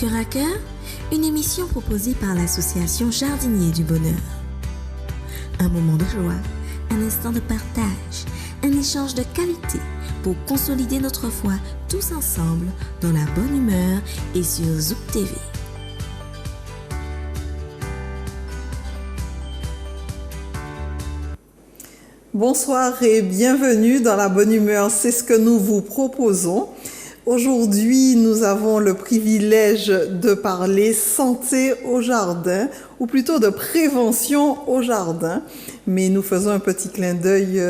Cœur à Cœur, une émission proposée par l'association Jardiniers du Bonheur. Un moment de joie, un instant de partage, un échange de qualité pour consolider notre foi tous ensemble dans la bonne humeur et sur Zouk TV. Bonsoir et bienvenue dans la bonne humeur, c'est ce que nous vous proposons. Aujourd'hui, nous avons le privilège de parler santé au jardin, ou plutôt de prévention au jardin. Mais nous faisons un petit clin d'œil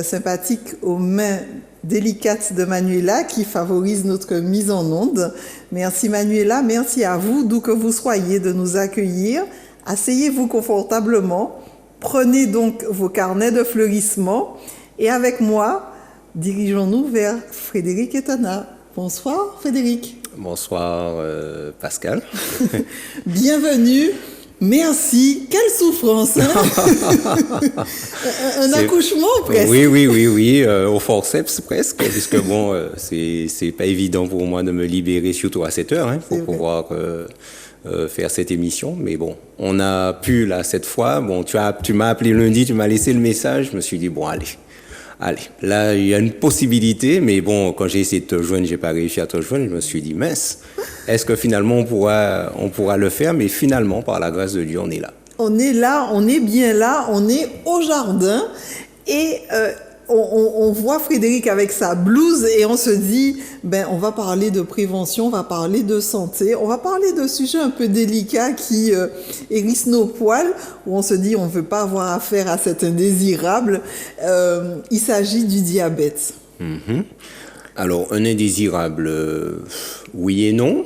sympathique aux mains délicates de Manuela qui favorise notre mise en onde. Merci Manuela, merci à vous, d'où que vous soyez, de nous accueillir. Asseyez-vous confortablement, prenez donc vos carnets de fleurissement et avec moi, dirigeons-nous vers Frédéric Etana. Bonsoir Frédéric. Bonsoir Pascal. Bienvenue. Merci. Quelle souffrance, hein? Un accouchement presque. Oui, au forceps presque, puisque bon, c'est pas évident pour moi de me libérer, surtout à cette heure, hein, pour pouvoir faire cette émission. Mais bon, on a pu là cette fois. Bon, tu m'as appelé lundi, tu m'as laissé le message. Je me suis dit bon, allez, là, il y a une possibilité, mais bon, quand j'ai essayé de te joindre, j'ai pas réussi à te joindre, je me suis dit, mince, est-ce que finalement on pourra le faire? Mais finalement, par la grâce de Dieu, on est là. On est là, on est bien là, on est au jardin et on voit Frédéric avec sa blouse et on se dit, on va parler de prévention, on va parler de santé, on va parler de sujets un peu délicats qui hérissent nos poils, où on se dit on ne veut pas avoir affaire à cet indésirable. Il s'agit du diabète. Mm-hmm. Alors, un indésirable, oui et non.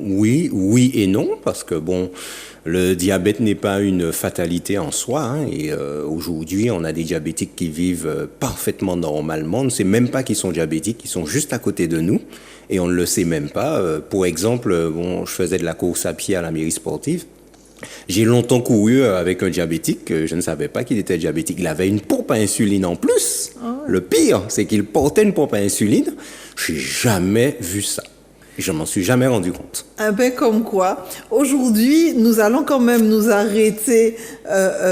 Oui et non, parce que bon, le diabète n'est pas une fatalité en soi, hein, et aujourd'hui, on a des diabétiques qui vivent parfaitement normalement. On ne sait même pas qu'ils sont diabétiques, ils sont juste à côté de nous, et on ne le sait même pas. Pour exemple, je faisais de la course à pied à la mairie sportive. J'ai longtemps couru avec un diabétique, je ne savais pas qu'il était diabétique. Il avait une pompe à insuline en plus. Oh. Le pire, c'est qu'il portait une pompe à insuline. Je n'ai jamais vu ça. Je m'en suis jamais rendu compte. Comme quoi, aujourd'hui, nous allons quand même nous arrêter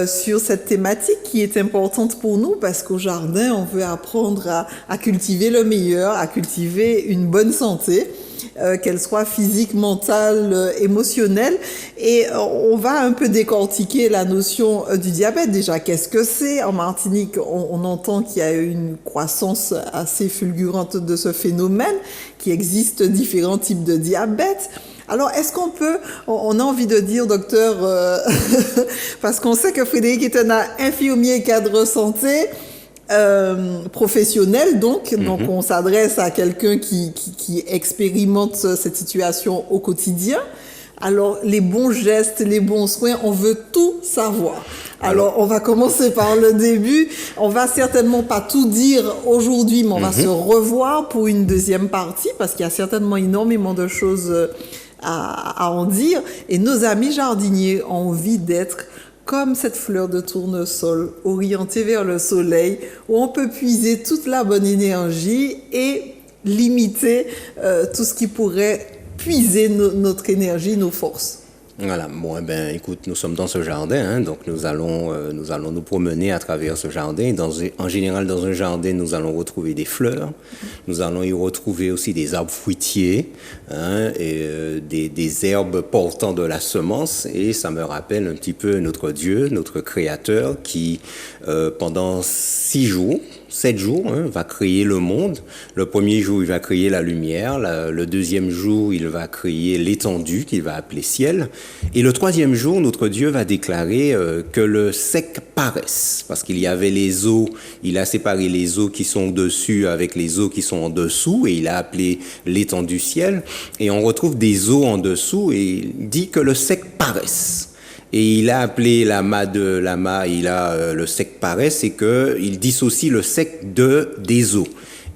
sur cette thématique qui est importante pour nous parce qu'au jardin, on veut apprendre à cultiver le meilleur, à cultiver une bonne santé. Qu'elle soit physique, mentale, émotionnelle. Et on va un peu décortiquer la notion du diabète. Déjà, qu'est-ce que c'est? En Martinique, on entend qu'il y a une croissance assez fulgurante de ce phénomène, qu'il existe différents types de diabète. Alors, est-ce qu'on peut, on a envie de dire, docteur, parce qu'on sait que Frédéric est un infirmier cadre santé, professionnel donc on s'adresse à quelqu'un qui expérimente cette situation au quotidien. Alors les bons gestes, les bons soins, on veut tout savoir. Alors on va commencer par le début. On va certainement pas tout dire aujourd'hui, mais on va se revoir pour une deuxième partie parce qu'il y a certainement énormément de choses à en dire. Et nos amis jardiniers ont envie d'être comme cette fleur de tournesol orientée vers le soleil, où on peut puiser toute la bonne énergie et limiter tout ce qui pourrait puiser notre énergie, nos forces. Voilà, bon, écoute, nous sommes dans ce jardin, hein, donc nous allons nous promener à travers ce jardin. En général, dans un jardin, nous allons retrouver des fleurs, nous allons y retrouver aussi des arbres fruitiers, hein, et des herbes portant de la semence. Et ça me rappelle un petit peu notre Dieu, notre Créateur, qui pendant 7 jours, hein, va créer le monde. Le premier jour, il va créer la lumière. Le deuxième jour, il va créer l'étendue qu'il va appeler ciel. Et le troisième jour, notre Dieu va déclarer que le sec paraisse. Parce qu'il y avait les eaux, il a séparé les eaux qui sont au-dessus avec les eaux qui sont en dessous. Et il a appelé l'étendue ciel. Et on retrouve des eaux en dessous et il dit que le sec paraisse. Et il a appelé le sec paraisse, et qu'il dissocie le sec des eaux.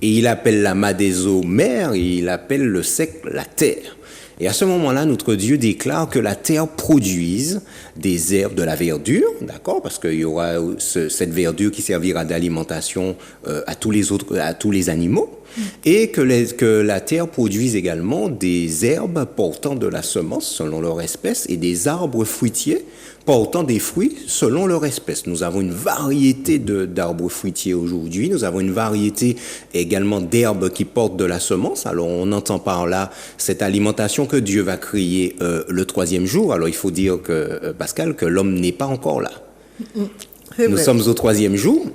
Et il appelle l'amas des eaux mer, et il appelle le sec la terre. Et à ce moment-là, notre Dieu déclare que la terre produise des herbes, de la verdure, d'accord, parce qu'il y aura cette verdure qui servira d'alimentation à tous les animaux. et que la terre produise également des herbes portant de la semence selon leur espèce et des arbres fruitiers portant des fruits selon leur espèce. Nous avons une variété d'arbres fruitiers aujourd'hui. Nous avons une variété également d'herbes qui portent de la semence. Alors, on entend par là cette alimentation que Dieu va créer le troisième jour. Alors, il faut dire que, Pascal, que l'homme n'est pas encore là. Nous sommes au troisième jour.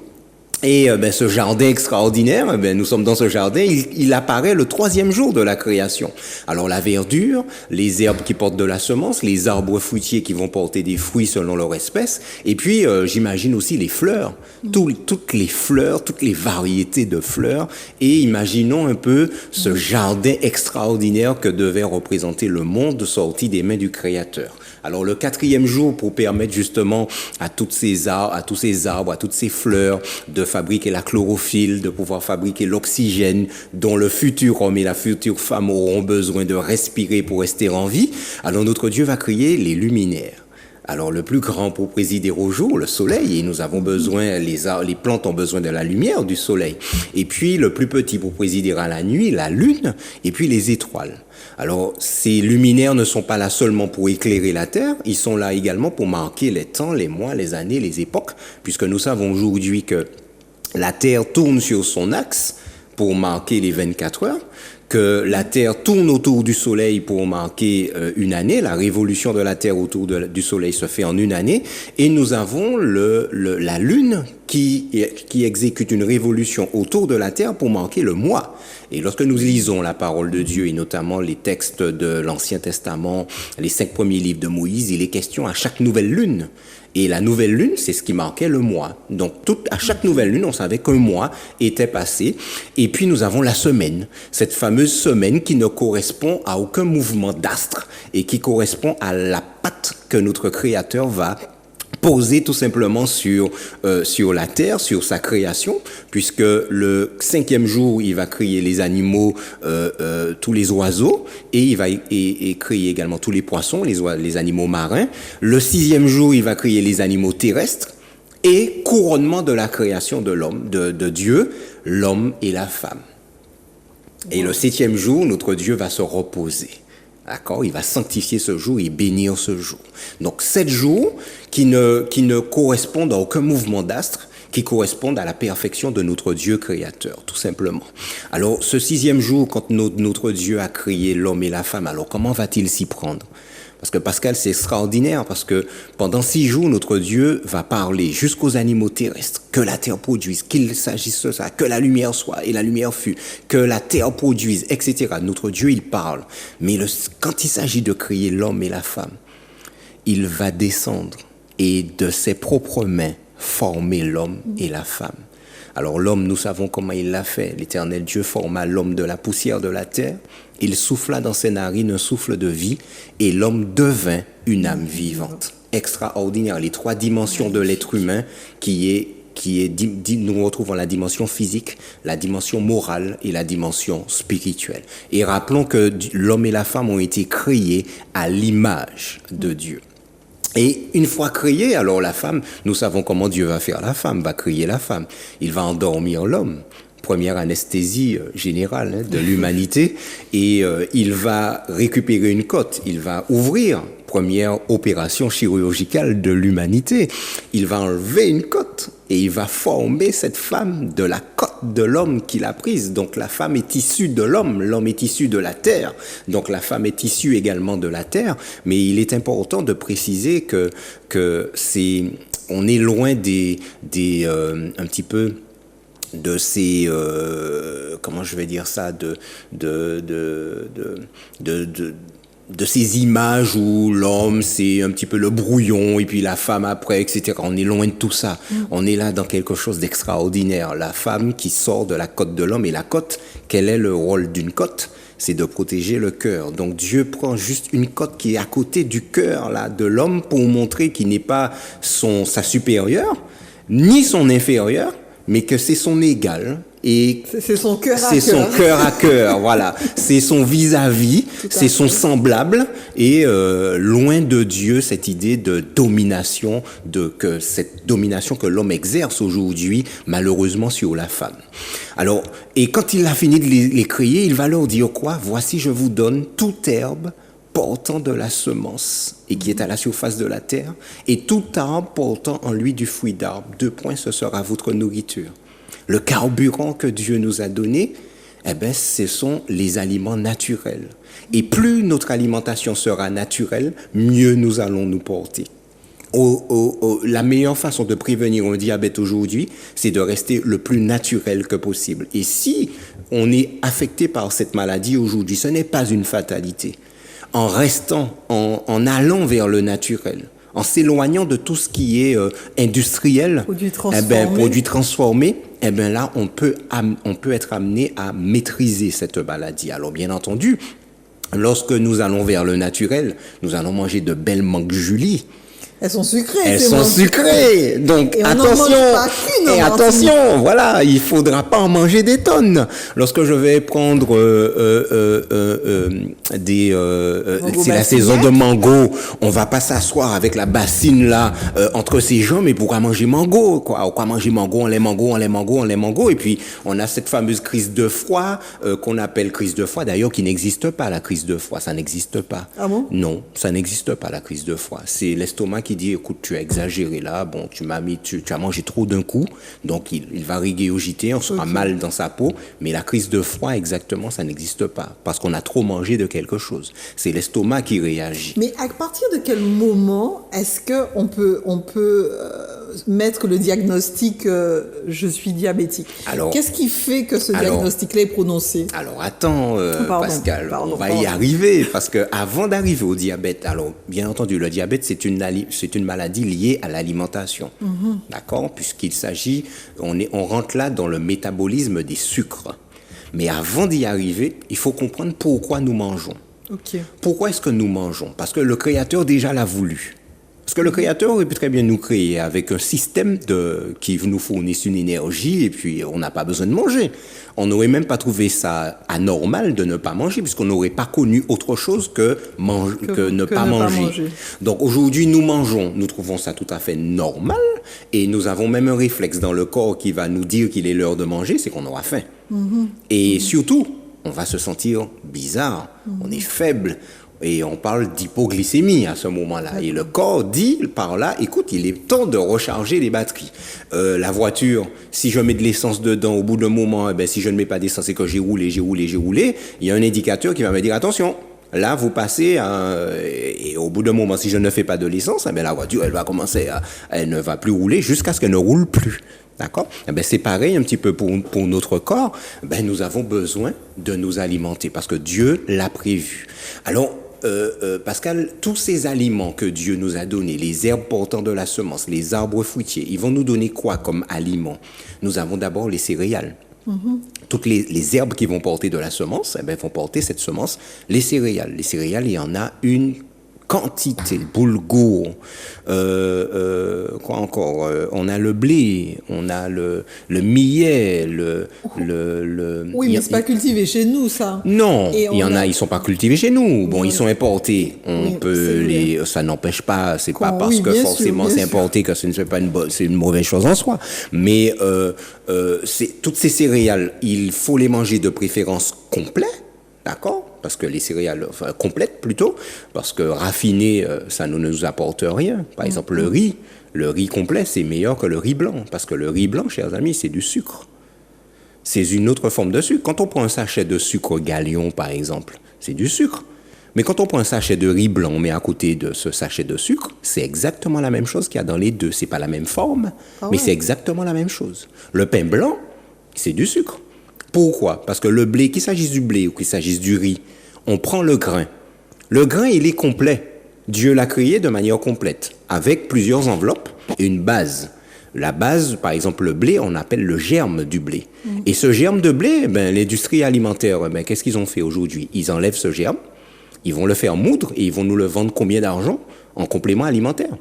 Et ce jardin extraordinaire, nous sommes dans ce jardin, il apparaît le troisième jour de la création. Alors la verdure, les herbes qui portent de la semence, les arbres fruitiers qui vont porter des fruits selon leur espèce, et puis j'imagine aussi les fleurs, toutes les fleurs, toutes les variétés de fleurs, et imaginons un peu ce jardin extraordinaire que devait représenter le monde sorti des mains du Créateur. Alors le quatrième jour, pour permettre justement à tous ces arbres, à toutes ces fleurs de fabriquer la chlorophylle, de pouvoir fabriquer l'oxygène dont le futur homme et la future femme auront besoin de respirer pour rester en vie, alors notre Dieu va créer les luminaires. Alors le plus grand pour présider au jour, le soleil, et nous avons besoin, les plantes ont besoin de la lumière du soleil. Et puis le plus petit pour présider à la nuit, la lune, et puis les étoiles. Alors ces luminaires ne sont pas là seulement pour éclairer la terre, ils sont là également pour marquer les temps, les mois, les années, les époques, puisque nous savons aujourd'hui que la terre tourne sur son axe pour marquer les 24 heures, que la Terre tourne autour du Soleil pour marquer une année. La révolution de la Terre autour du Soleil se fait en une année. Et nous avons la Lune qui exécute une révolution autour de la Terre pour marquer le mois. Et lorsque nous lisons la parole de Dieu, et notamment les textes de l'Ancien Testament, les 5 premiers livres de Moïse, il est question à chaque nouvelle lune. Et la nouvelle lune, c'est ce qui marquait le mois. Donc, à chaque nouvelle lune, on savait qu'un mois était passé. Et puis, nous avons la semaine. Cette fameuse semaine qui ne correspond à aucun mouvement d'astre et qui correspond à la patte que notre Créateur va poser tout simplement sur la terre, sur sa création, puisque le 5e jour, il va créer les animaux, tous les oiseaux, et il va créer également tous les poissons, les animaux marins. Le 6e jour, il va créer les animaux terrestres, et couronnement de la création de l'homme, de Dieu, l'homme et la femme. Et le 7e jour, notre Dieu va se reposer. D'accord, il va sanctifier ce jour et bénir ce jour. Donc 7 jours qui ne correspondent à aucun mouvement d'astre, qui correspondent à la perfection de notre Dieu créateur, tout simplement. Alors ce 6e jour, quand notre Dieu a créé l'homme et la femme, alors comment va-t-il s'y prendre ? Parce que Pascal, c'est extraordinaire, parce que pendant 6 jours, notre Dieu va parler jusqu'aux animaux terrestres, que la terre produise, qu'il s'agisse de ça, que la lumière soit, et la lumière fut, que la terre produise, etc. Notre Dieu, il parle. Mais quand il s'agit de créer l'homme et la femme, il va descendre et de ses propres mains former l'homme et la femme. Alors l'homme, nous savons comment il l'a fait. L'Éternel Dieu forma l'homme de la poussière de la terre. Il souffla dans ses narines un souffle de vie et l'homme devint une âme vivante. Extraordinaire. Les 3 dimensions de l'être humain nous retrouvons la dimension physique, la dimension morale et la dimension spirituelle. Et rappelons que l'homme et la femme ont été créés à l'image de Dieu. Et une fois créée, alors la femme, nous savons comment Dieu va faire la femme, va créer la femme. Il va endormir l'homme. Première anesthésie générale de l'humanité. Et il va récupérer une côte. Il va ouvrir. Première opération chirurgicale de l'humanité. Il va enlever une côte et il va former cette femme de la côte de l'homme qu'il a prise. Donc la femme est issue de l'homme est issu de la terre. Donc la femme est issue également de la terre. Mais il est important de préciser que on est loin un petit peu de ces comment je vais dire ça de ces images où l'homme c'est un petit peu le brouillon et puis la femme après, etc. On est loin de tout ça. On est là dans quelque chose d'extraordinaire. La femme qui sort de la côte de l'homme, et la côte, quel est le rôle d'une côte ? C'est de protéger le cœur. Donc Dieu prend juste une côte qui est à côté du cœur là de l'homme pour montrer qu'il n'est pas sa supérieure ni son inférieur, mais que c'est son égal et c'est son cœur à c'est cœur. son cœur à cœur, voilà. C'est son vis-à-vis, c'est son semblable, et loin de Dieu cette idée de domination, cette domination que l'homme exerce aujourd'hui, malheureusement, sur la femme. Alors, et quand il a fini de les créer, il va leur dire quoi? Voici, je vous donne toute herbe portant de la semence et qui est à la surface de la terre, et tout arbre portant en lui du fruit d'arbre. 2 points, ce sera votre nourriture. Le carburant que Dieu nous a donné, eh ben, ce sont les aliments naturels. Et plus notre alimentation sera naturelle, mieux nous allons nous porter. La meilleure façon de prévenir un diabète aujourd'hui, c'est de rester le plus naturel que possible. Et si on est affecté par cette maladie aujourd'hui, ce n'est pas une fatalité. En restant, en allant vers le naturel, en s'éloignant de tout ce qui est industriel, produits transformés, eh ben là, on peut être amené à maîtriser cette maladie. Alors, bien entendu, lorsque nous allons vers le naturel, nous allons manger de belles mangues Julie. Elles sont sucrées. Elles sont sucrées. Donc, et attention, voilà, il faudra pas en manger des tonnes. Lorsque je vais prendre c'est la saison de mango, on va pas s'asseoir avec la bassine là entre ses jambes, mais pourquoi manger mango, quoi? Pourquoi manger mango, on les mango, et puis on a cette fameuse crise de froid qu'on appelle crise de froid, d'ailleurs qui n'existe pas, la crise de froid, ça n'existe pas. Ah bon? Non, ça n'existe pas, la crise de froid. C'est l'estomac qui dit, écoute, tu as exagéré là, bon, tu as mangé trop d'un coup, donc il va régurgiter, on sera mal dans sa peau, mais la crise de froid, exactement, ça n'existe pas, parce qu'on a trop mangé de quelque chose. C'est l'estomac qui réagit. Mais à partir de quel moment est-ce qu'on peut mettre le diagnostic je suis diabétique? Alors, qu'est-ce qui fait que ce diagnostic-là est prononcé? Alors, attends, Pascal, on va y arriver, parce que avant d'arriver au diabète, alors, bien entendu, le diabète, c'est une maladie liée à l'alimentation. D'accord? Puisqu'il s'agit, on rentre là dans le métabolisme des sucres. Mais avant d'y arriver, il faut comprendre pourquoi nous mangeons. Okay. Pourquoi est-ce que nous mangeons? Parce que le Créateur déjà l'a voulu. Parce que le Créateur aurait pu très bien nous créer avec un système qui nous fournisse une énergie et puis on n'a pas besoin de manger. On n'aurait même pas trouvé ça anormal de ne pas manger puisqu'on n'aurait pas connu autre chose que ne pas manger. Donc aujourd'hui, nous mangeons, nous trouvons ça tout à fait normal et nous avons même un réflexe dans le corps qui va nous dire qu'il est l'heure de manger, c'est qu'on aura faim. Et surtout, on va se sentir bizarre, on est faible. Et on parle d'hypoglycémie à ce moment-là. Et le corps dit par là, écoute, il est temps de recharger les batteries. La voiture, si je mets de l'essence dedans, au bout d'un moment, si je ne mets pas d'essence et que j'ai roulé, il y a un indicateur qui va me dire, attention, là, vous passez, et au bout d'un moment, si je ne fais pas de l'essence, la voiture, elle ne va plus rouler jusqu'à ce qu'elle ne roule plus. D'accord? C'est pareil un petit peu pour notre corps. Nous avons besoin de nous alimenter parce que Dieu l'a prévu. Alors, Pascal, tous ces aliments que Dieu nous a donnés, les herbes portant de la semence, les arbres fruitiers, ils vont nous donner quoi comme aliments? Nous avons d'abord les céréales. Toutes les herbes qui vont porter de la semence, vont porter cette semence, les céréales. Les céréales, il y en a une quantité, boulgour, quoi encore, on a le blé, on a le millet, Oui, mais c'est pas cultivé chez nous, ça. Non, ils sont pas cultivés chez nous. Bon, ils sont importés. Ça n'empêche pas, c'est pas parce que forcément c'est importé que ce n'est pas c'est une mauvaise chose en soi. Mais toutes ces céréales, il faut les manger de préférence complètes, d'accord? Parce que les céréales, complètes plutôt, parce que raffiné, ça ne nous apporte rien. Par exemple, le riz complet, c'est meilleur que le riz blanc, parce que le riz blanc, chers amis, c'est du sucre. C'est une autre forme de sucre. Quand on prend un sachet de sucre Galion, par exemple, c'est du sucre. Mais quand on prend un sachet de riz blanc, on met à côté de ce sachet de sucre, c'est exactement la même chose qu'il y a dans les deux. C'est pas la même forme, mais c'est exactement la même chose. Le pain blanc, c'est du sucre. Pourquoi? Parce que le blé, qu'il s'agisse du blé ou qu'il s'agisse du riz, on prend le grain. Le grain, il est complet. Dieu l'a créé de manière complète, avec plusieurs enveloppes et une base. La base, par exemple, le blé, on appelle le germe du blé. Et ce germe de blé, l'industrie alimentaire, qu'est-ce qu'ils ont fait aujourd'hui? Ils enlèvent ce germe, ils vont le faire moudre et ils vont nous le vendre combien d'argent? En complément alimentaire.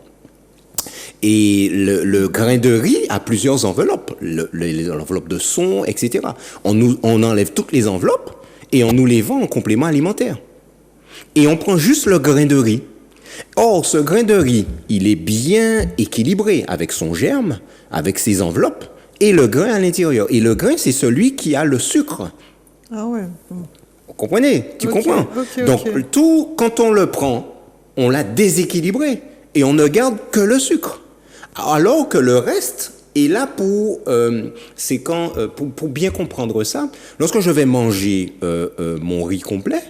Et le grain de riz a plusieurs enveloppes. l'enveloppe de son, etc. On enlève toutes les enveloppes et on nous les vend en complément alimentaire. Et on prend juste le grain de riz. Or, ce grain de riz, il est bien équilibré avec son germe, avec ses enveloppes, et le grain à l'intérieur. Et le grain, c'est celui qui a le sucre. Ah ouais. Vous comprenez? Tu comprends? Donc, tout, quand on le prend, on l'a déséquilibré. Et on ne garde que le sucre. Alors que le reste est là pour... pour bien comprendre ça, lorsque je vais manger mon riz complet,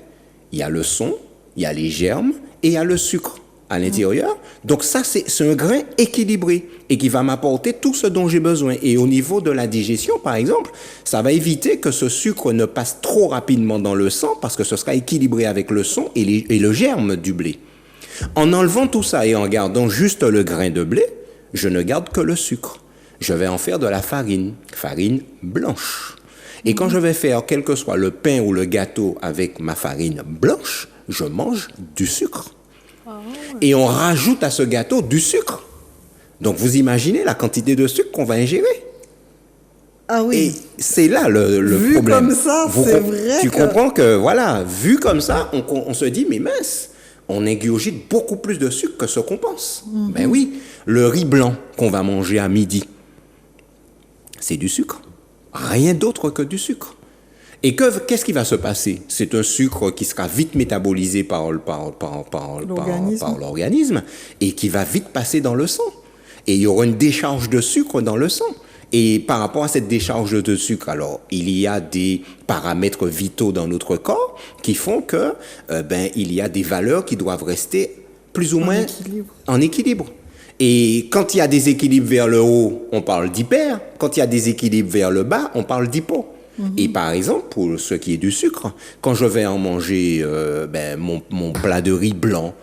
il y a le son, il y a les germes et il y a le sucre à l'intérieur. Donc ça, c'est un grain équilibré et qui va m'apporter tout ce dont j'ai besoin. Et au niveau de la digestion, par exemple, ça va éviter que ce sucre ne passe trop rapidement dans le sang parce que ce sera équilibré avec le son et le germe du blé. En enlevant tout ça et en gardant juste le grain de blé, je ne garde que le sucre. Je vais en faire de la farine blanche. Et quand je vais faire quel que soit le pain ou le gâteau avec ma farine blanche, je mange du sucre. Et on rajoute à ce gâteau du sucre. Donc vous imaginez la quantité de sucre qu'on va ingérer. Ah oui. Et c'est là le vu problème. Vu comme ça, c'est vrai. Tu comprends que, voilà, vu comme ça, on se dit, mais mince, on ingurgite beaucoup plus de sucre que ce qu'on pense. Ben oui, le riz blanc qu'on va manger à midi, c'est du sucre. Rien d'autre que du sucre. Et qu'est-ce qui va se passer? C'est un sucre qui sera vite métabolisé par l'organisme et qui va vite passer dans le sang. Et il y aura une décharge de sucre dans le sang. Et par rapport à cette décharge de sucre, alors, il y a des paramètres vitaux dans notre corps qui font que, il y a des valeurs qui doivent rester plus ou moins en équilibre. Et quand il y a des équilibres vers le haut, on parle d'hyper. Quand il y a des équilibres vers le bas, on parle d'hypo. Et par exemple, pour ce qui est du sucre, quand je vais en manger mon plat de riz blanc,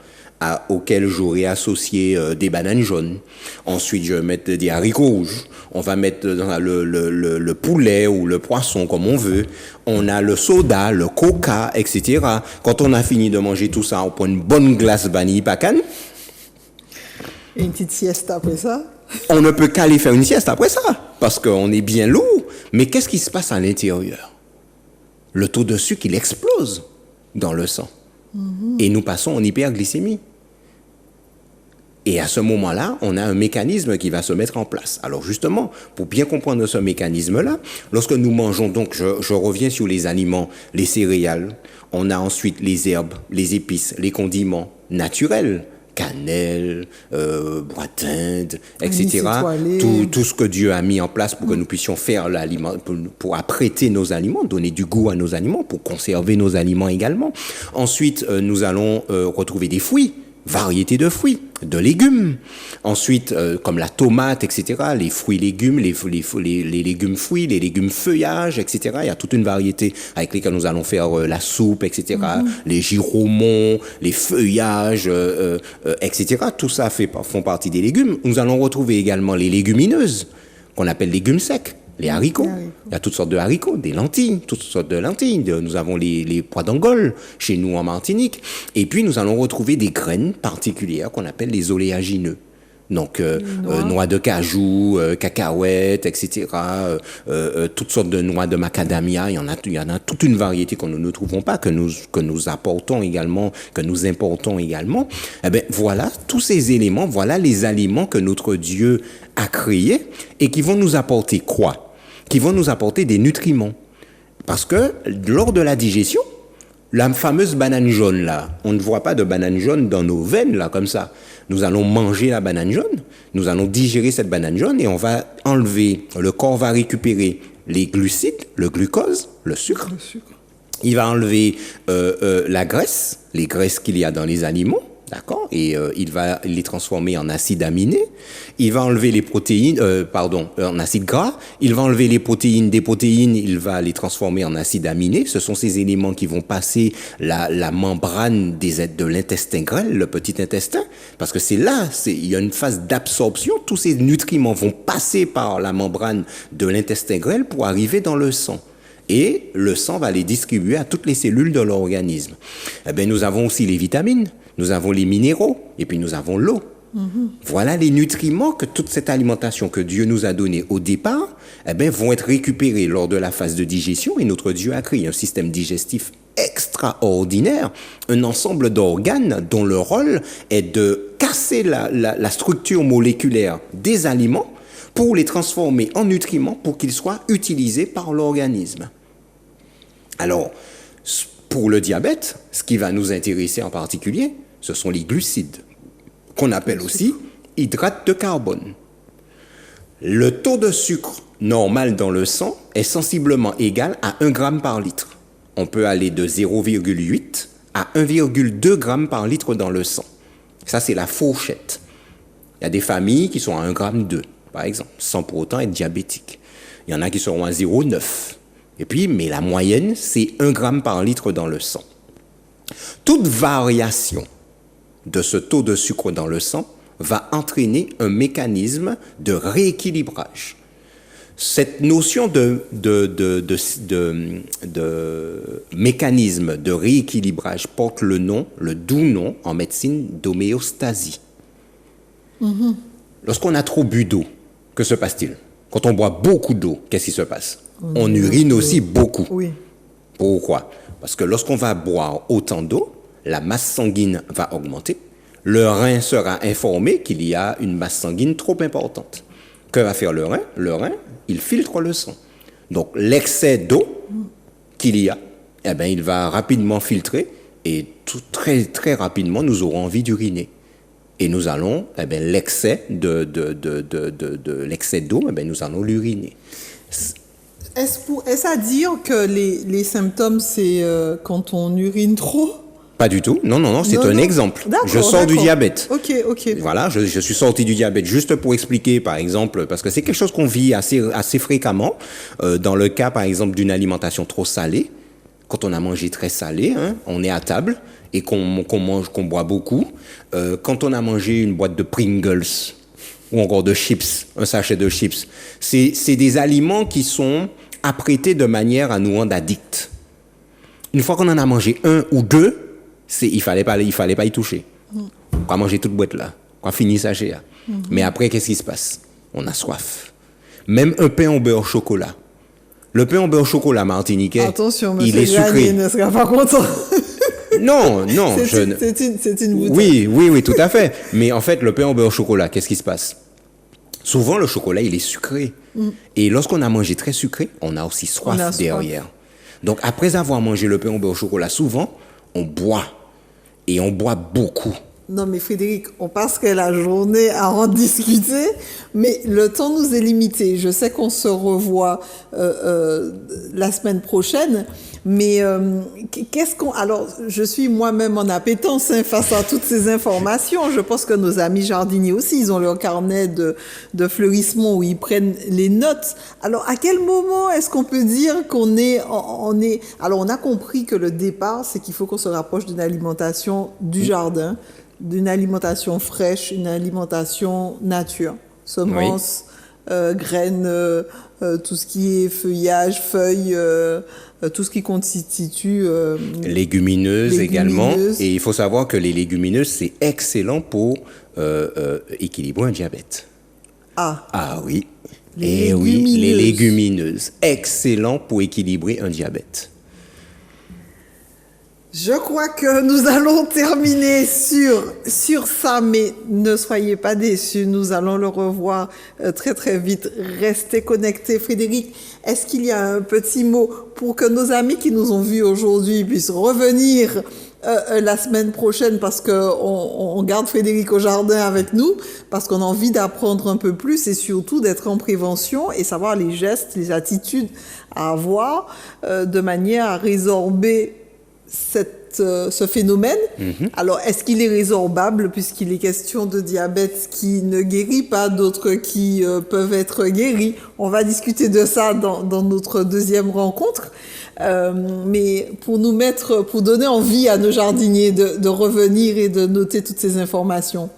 auquel j'aurais associé des bananes jaunes. Ensuite, je vais mettre des haricots rouges. On va mettre le poulet ou le poisson, comme on veut. On a le soda, le coca, etc. Quand on a fini de manger tout ça, on prend une bonne glace vanille pacane. Et une petite sieste après ça? On ne peut qu'aller faire une sieste après ça, parce qu'on est bien lourd. Mais qu'est-ce qui se passe à l'intérieur? Le taux de sucre, il explose dans le sang. Et nous passons en hyperglycémie. Et à ce moment-là, on a un mécanisme qui va se mettre en place. Alors justement, pour bien comprendre ce mécanisme-là, lorsque nous mangeons, donc je reviens sur les aliments, les céréales, on a ensuite les herbes, les épices, les condiments naturels, cannelle, bois d'Inde, etc. Tout ce que Dieu a mis en place pour que nous puissions faire l'aliment, pour apprêter nos aliments, donner du goût à nos aliments, pour conserver nos aliments également. Ensuite, nous allons retrouver des fruits, variétés de fruits, de légumes. Ensuite, comme la tomate, etc., les fruits légumes, les légumes fruits, les légumes feuillages, etc. Il y a toute une variété avec lesquels nous allons faire la soupe, etc. Les giromons, les feuillages, etc. Tout ça font partie des légumes. Nous allons retrouver également les légumineuses, qu'on appelle légumes secs. Les haricots. Il y a toutes sortes de haricots, des lentilles, toutes sortes de lentilles. Nous avons les pois d'Angole chez nous en Martinique. Et puis nous allons retrouver des graines particulières qu'on appelle les oléagineux. Donc noix de cajou, cacahuètes, etc. Toutes sortes de noix de macadamia. Il y en a toute une variété que nous ne trouvons pas, que nous apportons également, que nous importons également. Eh bien voilà, tous ces éléments, voilà les aliments que notre Dieu a créés et qui vont nous apporter quoi? Qui vont nous apporter des nutriments. Parce que lors de la digestion, la fameuse banane jaune là, on ne voit pas de banane jaune dans nos veines là comme ça. Nous allons manger la banane jaune, nous allons digérer cette banane jaune et on va enlever, le corps va récupérer les glucides, le glucose, le sucre. Il va enlever la graisse, les graisses qu'il y a dans les aliments. D'accord? Et il va les transformer en acides aminés. Il va enlever les protéines, en acides gras. Il va enlever les protéines. Des protéines, il va les transformer en acides aminés. Ce sont ces éléments qui vont passer la membrane de l'intestin grêle, le petit intestin. Parce que c'est là, il y a une phase d'absorption. Tous ces nutriments vont passer par la membrane de l'intestin grêle pour arriver dans le sang. Et le sang va les distribuer à toutes les cellules de l'organisme. Eh bien, nous avons aussi les vitamines. Nous avons les minéraux et puis nous avons l'eau. Voilà les nutriments que toute cette alimentation que Dieu nous a donnée au départ, vont être récupérés lors de la phase de digestion. Et notre Dieu a créé un système digestif extraordinaire, un ensemble d'organes dont le rôle est de casser la structure moléculaire des aliments pour les transformer en nutriments pour qu'ils soient utilisés par l'organisme. Alors, pour le diabète, ce qui va nous intéresser en particulier, ce sont les glucides, qu'on appelle aussi hydrates de carbone. Le taux de sucre normal dans le sang est sensiblement égal à 1 gramme par litre. On peut aller de 0,8 à 1,2 grammes par litre dans le sang. Ça, c'est la fourchette. Il y a des familles qui sont à 1,2 gramme, par exemple, sans pour autant être diabétiques. Il y en a qui seront à 0,9. Et puis, mais la moyenne, c'est 1 gramme par litre dans le sang. Toute variation de ce taux de sucre dans le sang va entraîner un mécanisme de rééquilibrage. Cette notion de mécanisme de rééquilibrage porte le doux nom en médecine d'homéostasie. Lorsqu'on a trop bu d'eau, que se passe-t-il? Quand on boit beaucoup d'eau, qu'est-ce qui se passe? On urine aussi beaucoup. Oui. Pourquoi? Parce que lorsqu'on va boire autant d'eau, la masse sanguine va augmenter. Le rein sera informé qu'il y a une masse sanguine trop importante. Que va faire le rein? Le rein, il filtre le sang. Donc, l'excès d'eau qu'il y a, il va rapidement filtrer et très, très rapidement, nous aurons envie d'uriner. Et nous allons, l'excès l'excès d'eau, nous allons l'uriner. Est-ce à dire que les symptômes, c'est quand on urine trop? Pas du tout. Non, c'est un exemple. Je sors du diabète. Ok. Voilà, je suis sorti du diabète juste pour expliquer, par exemple, parce que c'est quelque chose qu'on vit assez fréquemment, dans le cas, par exemple, d'une alimentation trop salée. Quand on a mangé très salé, on est à table et qu'on boit beaucoup. Quand on a mangé une boîte de Pringles ou encore de chips, un sachet de chips, c'est des aliments qui sont apprêtés de manière à nous rendre addicts. Une fois qu'on en a mangé un ou deux, il fallait pas y toucher. On va manger toute boîte là, on va finir sachet là. Mais après, qu'est-ce qui se passe? On a soif. Même un pain au beurre chocolat. Le pain au beurre chocolat martiniquais, attention, il est sucré. Ne sera pas content. Non. C'est une bouteille. Oui, tout à fait. Mais en fait, le pain au beurre chocolat, qu'est-ce qui se passe? Souvent, le chocolat, il est sucré. Et lorsqu'on a mangé très sucré, on a aussi soif derrière. Donc, après avoir mangé le pain au beurre au chocolat, souvent, on boit. Et on boit beaucoup. Non, mais Frédéric, on passerait la journée à en discuter, mais le temps nous est limité. Je sais qu'on se revoit la semaine prochaine, mais alors, je suis moi-même en appétence face à toutes ces informations. Je pense que nos amis jardiniers aussi, ils ont leur carnet de fleurissement où ils prennent les notes. Alors, à quel moment est-ce qu'on peut dire qu'on est... Alors, on a compris que le départ, c'est qu'il faut qu'on se rapproche d'une alimentation du jardin, d'une alimentation fraîche, une alimentation nature, semences, graines, tout ce qui est feuillage, feuilles, tout ce qui constitue... légumineuses également. Et il faut savoir que les légumineuses, c'est excellent pour équilibrer un diabète. Ah oui. Les légumineuses. Excellent pour équilibrer un diabète. Je crois que nous allons terminer sur ça, mais ne soyez pas déçus, nous allons le revoir très très vite. Restez connectés. Frédéric, est-ce qu'il y a un petit mot pour que nos amis qui nous ont vus aujourd'hui puissent revenir la semaine prochaine, parce qu'on garde Frédéric au jardin avec nous, parce qu'on a envie d'apprendre un peu plus et surtout d'être en prévention et savoir les gestes, les attitudes à avoir de manière à résorber ce phénomène. Alors, est-ce qu'il est résorbable, puisqu'il est question de diabète qui ne guérit pas, d'autres qui peuvent être guéris? On va discuter de ça dans notre deuxième rencontre. Mais pour donner envie à nos jardiniers de revenir et de noter toutes ces informations,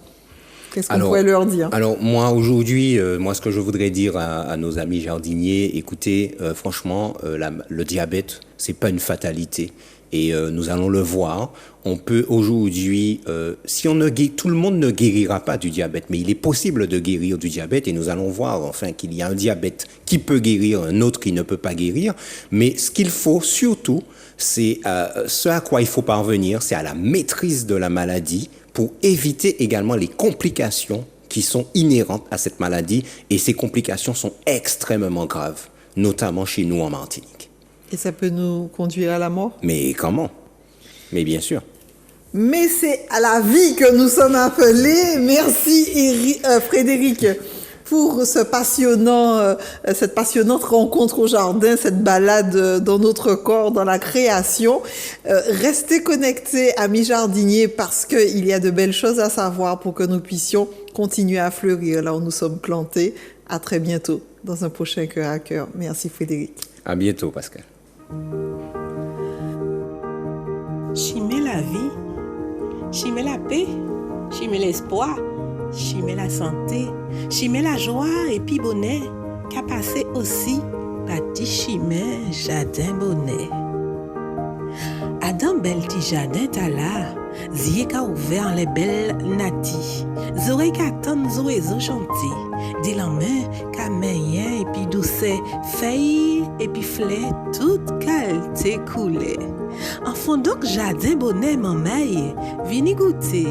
qu'est-ce qu'on pourrait leur dire? Alors, moi, aujourd'hui, ce que je voudrais dire à nos amis jardiniers, écoutez, franchement, le diabète, c'est pas une fatalité. Et nous allons le voir. On peut aujourd'hui, tout le monde ne guérira pas du diabète, mais il est possible de guérir du diabète et nous allons voir enfin qu'il y a un diabète qui peut guérir, un autre qui ne peut pas guérir. Mais ce qu'il faut surtout, c'est ce à quoi il faut parvenir, c'est à la maîtrise de la maladie pour éviter également les complications qui sont inhérentes à cette maladie. Et ces complications sont extrêmement graves, notamment chez nous en Martinique. Et ça peut nous conduire à la mort? Mais comment? Mais bien sûr. Mais c'est à la vie que nous sommes appelés. Merci Frédéric pour cette passionnante rencontre au jardin, cette balade dans notre corps, dans la création. Restez connectés, amis jardiniers, parce qu'il y a de belles choses à savoir pour que nous puissions continuer à fleurir là où nous sommes plantés. À très bientôt dans un prochain Cœur à Cœur. Merci Frédéric. À bientôt Pascal. Chimer la vie, chimer la paix, chimer l'espoir, chimer la santé, chimer la joie et puis bonheur, qu'a passé aussi bâti chimer jardin bonnet. Adam bel ti jardin ta là, zie ka ouvert les belles nati, zore ka tan zoezo chanti, di la main ka meyen et puis douce feuille et puis fleur toute qualité coulée. En fond donc jardin bonnet maman, vini goûter,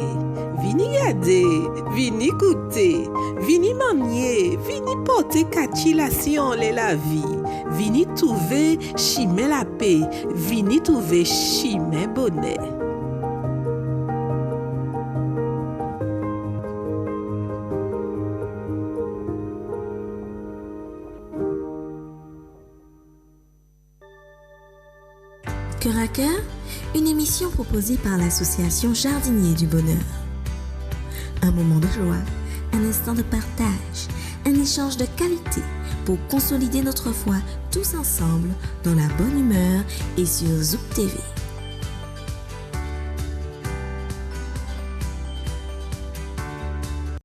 vini garder, vini goûter, vini manier, vini porter catilation la vie, vini trouver chimer la paix, vini trouver chimer bonnet. Cœur à Cœur, une émission proposée par l'association Jardiniers du Bonheur. Un moment de joie, un instant de partage, un échange de qualité pour consolider notre foi tous ensemble dans la bonne humeur et sur Zouk TV.